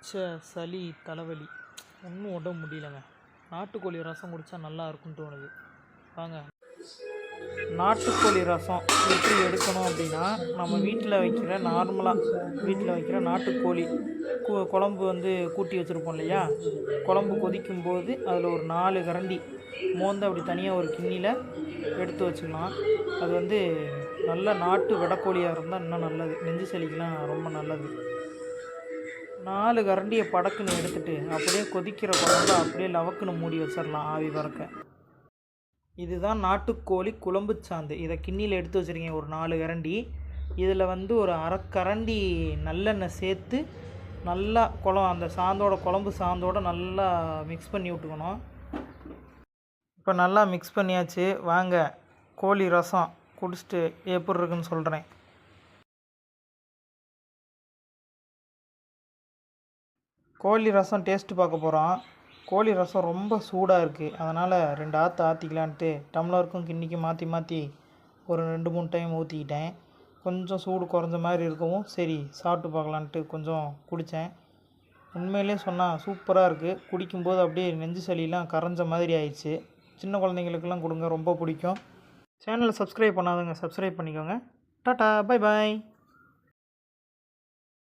சளி தலைவலி ஒன்றும் உடம்பு முடியலங்க. நாட்டுக்கோழி ரசம் குடித்தா நல்லா இருக்கும்னு தோணுது. வாங்க, நாட்டுக்கோழி ரசம் எப்படி எடுக்கணும் அப்படின்னா, நம்ம வீட்டில் வைக்கிற நாட்டுக்கோழி குழம்பு கூட்டி வச்சுருப்போம் இல்லையா, குழம்பு கொதிக்கும்போது அதில் ஒரு 4 கரண்டி மோந்து அப்படி தனியாக ஒரு கிண்ணியில் எடுத்து வச்சுக்கலாம். அது நல்ல நாட்டு வெடக்கோழியாக இருந்தால் இன்னும் நல்லது, நெஞ்சு சளிக்கெலாம் ரொம்ப நல்லது. 4 கரண்டியை படக்குன்னு எடுத்துகிட்டு அப்படியே கொதிக்கிற குழம்பு அப்படியே லவக்குன்னு மூடி வச்சிடலாம் ஆவி பறக்க. இதுதான் நாட்டுக்கோழி குழம்பு சாந்து. இதை கிண்ணியில் எடுத்து வச்சுருக்கீங்க ஒரு 4 கரண்டி. இதில் ஒரு அரை கரண்டி நல்லெண்ணெய் சேர்த்து நல்லா அந்த குழம்பு சாந்தோடு நல்லா மிக்ஸ் பண்ணி விட்டுக்கணும். இப்போ நல்லா மிக்ஸ் பண்ணியாச்சு. வாங்க, கோழி ரசம் குடிச்சிட்டு எப்படி இருக்குன்னு சொல்கிறேன். கோழி ரசம் டேஸ்ட்டு பார்க்க போகிறோம். கோழி ரசம் ரொம்ப சூடாக இருக்குது, அதனால் 2 ஆற்று ஆற்றிக்கலான்ட்டு டம்ளருக்கும் கிண்ணிக்கும் மாற்றி ஒரு 2-3 டைம் ஊற்றிக்கிட்டேன். கொஞ்சம் சூடு குறைஞ்ச மாதிரி இருக்கவும் சரி சாப்பிட்டு பார்க்கலான்ட்டு கொஞ்சம் குடித்தேன். உண்மையிலே சொன்னால் சூப்பராக இருக்குது. குடிக்கும்போது அப்படியே நெஞ்சு சளியெலாம் கரைஞ்ச மாதிரி ஆயிடுச்சு. சின்ன குழந்தைங்களுக்கெல்லாம் கொடுங்க, ரொம்ப பிடிக்கும். சேனலை சப்ஸ்கிரைப் பண்ணாதவங்க சப்ஸ்கிரைப் பண்ணிக்கோங்க. Tata, bye bye.